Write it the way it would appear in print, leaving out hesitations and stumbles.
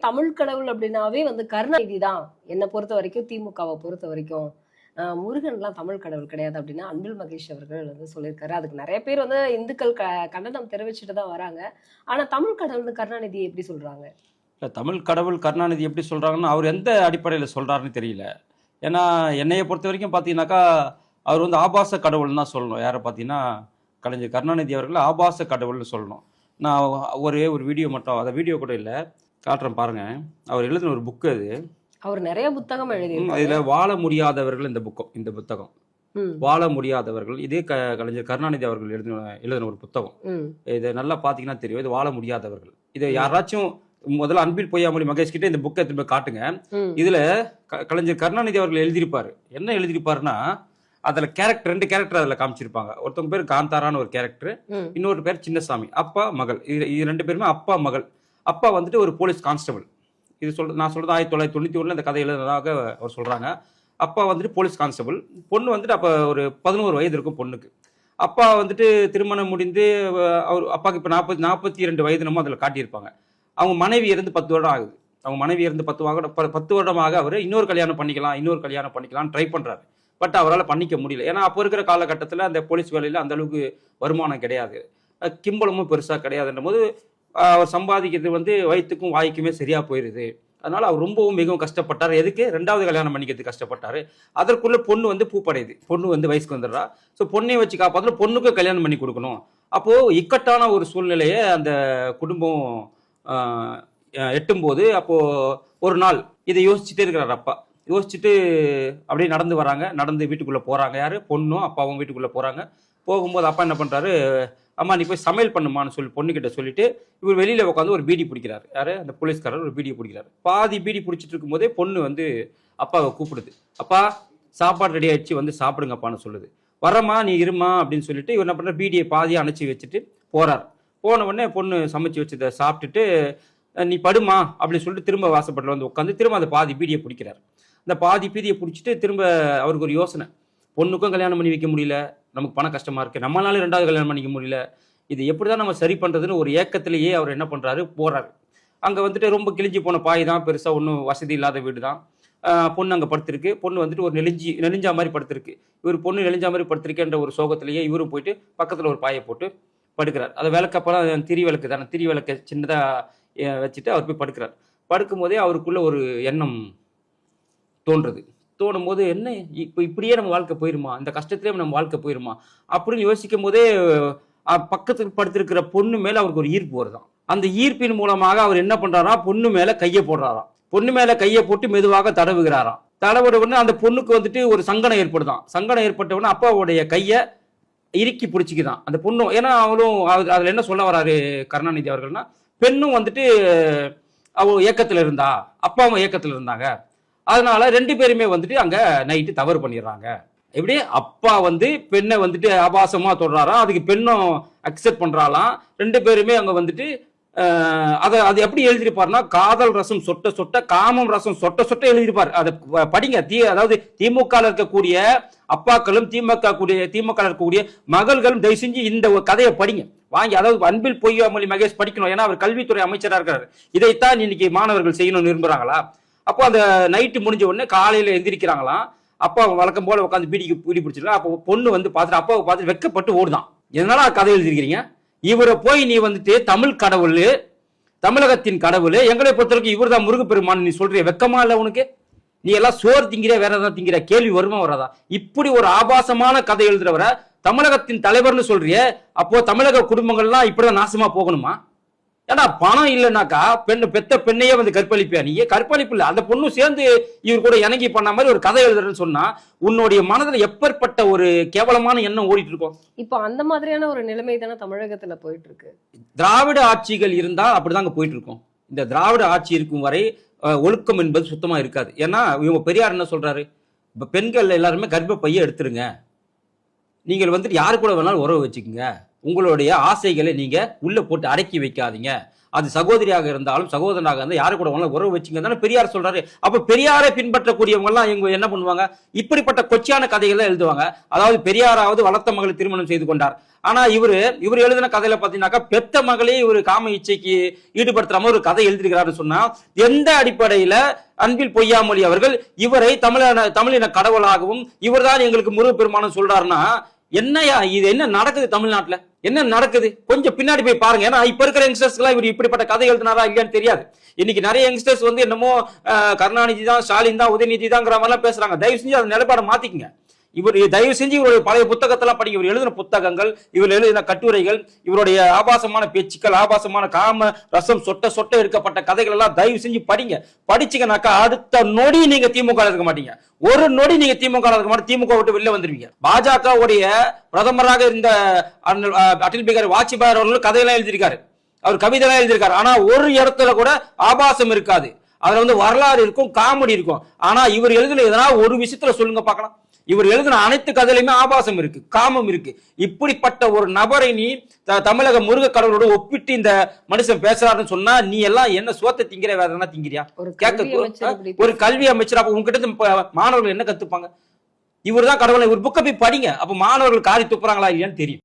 தமிழ் கடவுள் அப்படின்னாவே வந்து கருணாநிதி தான். என்னை பொறுத்த வரைக்கும், திமுகவை பொறுத்த வரைக்கும். முருகன்லாம் தமிழ் கடவுள் கிடையாது அப்படின்னு அன்பில் மகேஷ் அவர்கள் வந்து சொல்லியிருக்காரு. அதுக்கு நிறைய பேர் வந்து இந்துக்கள் கண்டனம் தெரிவிச்சுட்டு தான் வராங்க. ஆனா தமிழ் கடவுள்னு கருணாநிதி எப்படி சொல்றாங்க? இல்லை, தமிழ் கடவுள் கருணாநிதி எப்படி சொல்கிறாங்கன்னா அவர் எந்த அடிப்படையில் சொல்கிறாருன்னு தெரியல. ஏன்னா என்னையை பொறுத்த வரைக்கும் பார்த்தீங்கன்னாக்கா அவர் வந்து ஆபாச கடவுள்னு தான் சொல்லணும். யாரை பார்த்தீங்கன்னா கலைஞர் கருணாநிதி அவர்கள் ஆபாச கடவுள்னு சொல்லணும். நான் ஒரே ஒரு வீடியோ மட்டும், அதை வீடியோ கூட இல்லை, காட்டுறேன் பாருங்க. அவர் எழுதின ஒரு புக்கு அது. அவர் நிறைய புத்தகம் எழுதி இதில் வாழ முடியாதவர்கள் இந்த புத்தகம் வாழ முடியாதவர்கள். இதே கலைஞர் கருணாநிதி அவர்கள் எழுதின ஒரு புத்தகம். இதை நல்லா பார்த்தீங்கன்னா தெரியும், இது வாழ முடியாதவர்கள். இதை யாராச்சும் முதல்ல அன்பில் பொய்யாமொழி மகேஷ் கிட்ட இந்த புக்கை திரும்ப காட்டுங்க. இதுல கலைஞர் கருணாநிதி அவர்கள் எழுதியிருப்பாரு. என்ன எழுதியிருப்பாருன்னா, அதுல கேரக்டர், 2 கேரக்டர் அதுல காமிச்சிருப்பாங்க. ஒருத்தவங்க பேர் காந்தாரான ஒரு கேரக்டர், இன்னொரு பேர் சின்னசாமி. அப்பா மகள், இது 2 பேருமே அப்பா மகள். அப்பா வந்துட்டு ஒரு போலீஸ் கான்ஸ்டபிள். இது நான் சொல்றது 1991 இந்த கதை எழுதுனதாக அவர் சொல்றாங்க. அப்பா வந்துட்டு போலீஸ் கான்ஸ்டபிள், பொண்ணு வந்துட்டு அப்ப ஒரு 11 வயது இருக்கும் பொண்ணுக்கு. அப்பா வந்துட்டு திருமணம் முடிந்து அவர் அப்பாவுக்கு இப்ப 42 வயது நம்ம அதுல காட்டியிருப்பாங்க. அவங்க மனைவி இருந்து 10 வருடம் ஆகுது. அவங்க மனைவி இருந்து 10 வருடமாக அவர் இன்னொரு கல்யாணம் பண்ணிக்கலாம் ட்ரை பண்றாரு. பட் அவரால் பண்ணிக்க முடியல. ஏன்னா அப்போ இருக்கிற காலகட்டத்தில் அந்த போலீஸ் வேலையில் அந்த அளவுக்கு வருமானம் கிடையாது, கிம்பளமும் பெருசாக கிடையாதுன்னும் போது அவர் சம்பாதிக்கிறது வந்து வயிற்றுக்கும் வாய்க்குமே சரியா போயிருது. அதனால அவர் ரொம்பவும் மிகவும் கஷ்டப்பட்டார். எதுக்கு? 2வது கல்யாணம் பண்ணிக்கிறதுக்கு கஷ்டப்பட்டாரு. அதற்குள்ள பொண்ணு வந்து பூப்படையுது, பொண்ணு வந்து வயசுக்கு வந்துடுறா. ஸோ பொண்ணையை வச்சு காப்பாற்றணும், பொண்ணுக்கும் கல்யாணம் பண்ணி கொடுக்கணும். அப்போ இக்கட்டான ஒரு சூழ்நிலையை அந்த குடும்பம் எட்டும்போது, அப்போ ஒரு நாள் இதை யோசிச்சுட்டே இருக்கிறார் அப்பா. யோசிச்சுட்டு அப்படியே நடந்து வராங்க. நடந்து வீட்டுக்குள்ள போறாங்க. யாரு? பொண்ணும் அப்பாவும் வீட்டுக்குள்ள போறாங்க. போகும்போது அப்பா என்ன பண்றாரு, அம்மா நீ போய் சமையல் பண்ணுமான்னு சொல்லி பொண்ணுகிட்ட சொல்லிட்டு இவர் வெளியில உட்காந்து ஒரு பீடி பிடிக்கிறாரு. யாரு? அந்த போலீஸ்காரர் ஒரு பீடி பிடிக்கிறாரு. பாதி பீடி பிடிச்சிட்டு இருக்கும் போதே பொண்ணு வந்து அப்பாவை கூப்பிடுது. அப்பா சாப்பாடு ரெடி ஆயிடுச்சு, வந்து சாப்பிடுங்கப்பான்னு சொல்லுது. வரமா நீ இருமா அப்படின்னு சொல்லிட்டு இவர் என்ன பண்ற, பீடியை பாதியை அணைச்சி வச்சுட்டு போறார். போன உடனே பொண்ணு சமைச்சு வச்சதை சாப்பிட்டுட்டு நீ படுமா அப்படின்னு சொல்லிட்டு திரும்ப வாசப்பட்டில் வந்து உட்காந்து திரும்ப அந்த பாதி பீடியை பிடிக்கிறார். அந்த பாதி பீடியை பிடிச்சிட்டு திரும்ப அவருக்கு ஒரு யோசனை, பொண்ணுக்கும் கல்யாணம் பண்ணி வைக்க முடியல, நமக்கு பண கஷ்டமா இருக்கு, நம்மளால 2வது கல்யாணம் பண்ணிக்க முடியல, இது எப்படிதான் நம்ம சரி பண்றதுன்னு ஒரு ஏக்கத்திலேயே அவர் என்ன பண்றாரு, போறாரு. அங்க வந்துட்டு ரொம்ப கிழிஞ்சி போன பாய் தான், பெருசா ஒன்றும் வசதி இல்லாத வீடு தான். பொண்ணு அங்கே படுத்திருக்கு. பொண்ணு வந்துட்டு ஒரு நெலிஞ்சா மாதிரி படுத்திருக்கு. இவர் பொண்ணு நெலிஞ்சா மாதிரி படுத்திருக்கேன்ற ஒரு சோகத்திலேயே இவரும் போயிட்டு பக்கத்தில் ஒரு பாயை போட்டு படுக்கிறார். அதை விளக்கப்பெல்லாம் திரி விளக்கு தானே, திரி விளக்க சின்னதாக வச்சுட்டு அவர் போய் படுக்கிறார். படுக்கும் போதே அவருக்குள்ள ஒரு எண்ணம் தோணும் போது, என்ன இப்போ இப்படியே நம்ம வாழ்க்கை போயிருமா, இந்த கஷ்டத்திலே நம்ம வாழ்க்கை போயிருமா அப்படின்னு யோசிக்கும் போதே பக்கத்துக்கு படுத்திருக்கிற பொண்ணு மேல அவருக்கு ஒரு ஈர்ப்பு வருதான். அந்த ஈர்ப்பின் மூலமாக அவர் என்ன பண்றாரா, பொண்ணு மேல கையை போடுறாராம். பொண்ணு மேல கையை போட்டு மெதுவாக தடவுகிறாராம். தடவுட உடனே அந்த பொண்ணுக்கு வந்துட்டு ஒரு சங்கடம் ஏற்படுதான். சங்கடம் ஏற்பட்ட உடனே அப்பாவுடைய கையை இறுக்கி பிடிச்சிக்குதான் அந்த பொண்ணும். ஏன்னா அவளும் அதுல என்ன சொல்ல வராரு கருணாநிதி அவர்கள்னா, பெண்ணும் வந்துட்டு அவ ஏக்கத்துல இருந்தா, அப்பாவும் ஏக்கத்துல இருந்தாங்க. அதனால 2 பேருமே வந்துட்டு அங்க நைட்டு தவறு பண்ணிடுறாங்க. எப்படி? அப்பா வந்து பெண்ணை வந்துட்டு ஆபாசமா தொடுறாராம், அதுக்கு பெண்ணும் அக்செப்ட் பண்றாளாம். 2 பேருமே அங்க வந்துட்டு அது எப்படி எழுதியிருப்பாருன்னா, காதல் ரசம் சொட்ட சொட்ட, காமம் ரசம் சொட்ட சொட்ட எழுதியிருப்பார். அதை படிங்க. அதாவது திமுக இருக்கக்கூடிய அப்பாக்களும் திமுக இருக்கக்கூடிய மகள்களும் தயவு செஞ்சு இந்த கதையை படிங்க வாங்கி. அதாவது அன்பில் பொய்யாமொழி மகேஷ் படிக்கணும். ஏன்னா அவர் கல்வித்துறை அமைச்சராக இருக்கிறார். இதைத்தான் இன்னைக்கு மாணவர்கள் செய்யணும்னு விரும்புறாங்களா? அப்போ அந்த நைட்டு முடிஞ்ச உடனே காலையில எந்திரிக்கிறாங்களாம். அப்பா வழக்கம் போல உட்காந்து பீடி பிடிச்சிருக்கா. அப்போ பொண்ணு வந்து பார்த்துட்டு அப்பாவை பார்த்துட்டு வெக்கப்பட்டு ஓடுதான். எதனால கதை எழுதிருக்கிறீங்க? இவரை போய் நீ வந்துட்டு தமிழ் கடவுள், தமிழகத்தின் கடவுள், எங்களை பொறுத்தவரைக்கும் இவர் தான் முருகப்பெருமான் நீ சொல்றிய, வெக்கமா இல்ல உனக்கு? நீ எல்லாம் சோறு திங்கிற, வேற ஏதாவது திங்கிற, கேள்வி வருமா வராதா? இப்படி ஒரு ஆபாசமான கதை எழுதுறவரை தமிழகத்தின் தலைவர்னு சொல்றிய, அப்போ தமிழக குடும்பங்கள்லாம் இப்படிதான் நாசமா போகணுமா? ஏன்னா பணம் இல்லைனாக்கா பெத்த பெண்ணையே வந்து கற்பழிப்பியா? நீ கற்பழிப்பு இல்லை, அந்த பொண்ணு சேர்ந்து இவர் கூட இணங்கி பண்ண மாதிரி ஒரு கதை எழுதுறன்னு சொன்னா உன்னுடைய மனதில் எப்பேற்பட்ட ஒரு கேவலமான எண்ணம் ஓடிட்டு இருக்கும். இப்போ அந்த மாதிரியான ஒரு நிலைமை தானே தமிழகத்துல போயிட்டு இருக்கு. திராவிட ஆட்சிகள் இருந்தால் அப்படிதாங்க போயிட்டு இருக்கும். இந்த திராவிட ஆட்சி இருக்கும் வரை ஒழுக்கம் என்பது சுத்தமா இருக்காது. ஏன்னா இவங்க பெரியார் என்ன சொல்றாரு, இப்ப பெண்கள் எல்லாருமே கர்ப்பப்பையை எடுத்துருங்க, நீங்கள் வந்துட்டு யாரு கூட வேணாலும் உறவு வச்சுக்கோங்க, உங்களுடைய ஆசைகளை நீங்க உள்ள போட்டு அடக்கி வைக்காதீங்க அது சகோதரியாக இருந்தாலும் சகோதரனாக இருந்தால் யாரு கூட வேணாலும் உறவு வச்சுங்க தானே பெரியார் சொல்றாரு. அப்ப பெரியாரை பின்பற்றக்கூடியவங்க எல்லாம் இவங்க என்ன பண்ணுவாங்க, இப்படிப்பட்ட கொச்சியான கதைகள் தான் எழுதுவாங்க. அதாவது பெரியாராவது வளர்த்த மகளை திருமணம் செய்து கொண்டார். ஆனா இவர் எழுதின கதையில பாத்தீங்கன்னாக்கா பெத்த மகளே இவர் காம இச்சைக்கு ஈடுபடுத்துற ஒரு கதை எழுதிருக்கிறாருன்னு சொன்னா, எந்த அடிப்படையில அன்பில் பொய்யாமொழி அவர்கள் இவரை தமிழின கடவுளாகவும் இவர்தான் எங்களுக்கு முருகப்பெருமானும் சொல்றாருன்னா, என்னையா இது என்ன நடக்குது தமிழ்நாட்டுல, என்ன நடக்குது கொஞ்சம் பின்னாடி போய் பாருங்க. ஏன்னா இப்ப இருக்கிற யங்ஸ்டர்ஸ் எல்லாம் இவர் இப்படிப்பட்ட கதை எழுதினாரா இல்லையான்னு தெரியாது. இன்னைக்கு நிறைய யங்ஸ்டர்ஸ் வந்து என்னமோ கருணாநிதி தான், ஸ்டாலின் தான், உதயநிதி தான்ங்கிற மாதிரிலாம் பேசுறாங்க. தயவு செஞ்சு அந்த நிலைப்பாடை மாத்திக்கங்க. இவர் தயவு செஞ்சு இவருடைய பழைய புத்தகத்தெல்லாம் படிங்க. இவர் எழுதின புத்தகங்கள், இவர் எழுதின கட்டுரைகள், இவருடைய ஆபாசமான பேச்சுக்கள், ஆபாசமான காம ரசம் சொட்ட சொட்ட எடுக்கப்பட்ட கதைகள் எல்லாம் தயவு செஞ்சு படிங்க. படிச்சீங்கன்னாக்கா அடுத்த நொடி நீங்க திமுக இருக்க மாட்டீங்க. ஒரு நொடி நீங்க திமுக இருக்க மாட்டீங்க, திமுக விட்டு வெளில வந்துருவீங்க. பாஜகவுடைய பிரதமராக இருந்த அடல் பிகாரி வாஜ்பாய் அவர்கள் கதையெல்லாம் எழுதியிருக்காரு, அவர் கவிதைலாம் எழுதியிருக்காரு. ஆனா ஒரு இடத்துல கூட ஆபாசம் இருக்காது. அதுல வந்து வரலாறு இருக்கும், காமெடி இருக்கும். ஆனா இவர் எழுதின எதனா ஒரு விஷயத்துல சொல்லுங்க பார்க்கலாம். இவர் எழுதின அனைத்து கதையிலுமே ஆபாசம் இருக்கு, காமம் இருக்கு. இப்படிப்பட்ட ஒரு நபரை நீ தமிழக முருக கடவுளோட ஒப்பிட்டு இந்த மனுஷன் பேசுறாருன்னு சொன்னா, நீ எல்லாம் என்ன சோத்த திங்கிற வேற என்ன திங்கிறியா? ஒரு கல்வி அமைச்சர். அப்ப உங்ககிட்ட மாணவர்கள் என்ன கத்துப்பாங்க? இவர் தான் கடவுளை. ஒரு புக்கை போய் படிங்க, அப்ப மாணவர்கள் காரி துப்புறாங்களா இல்லையான்னு தெரியும்.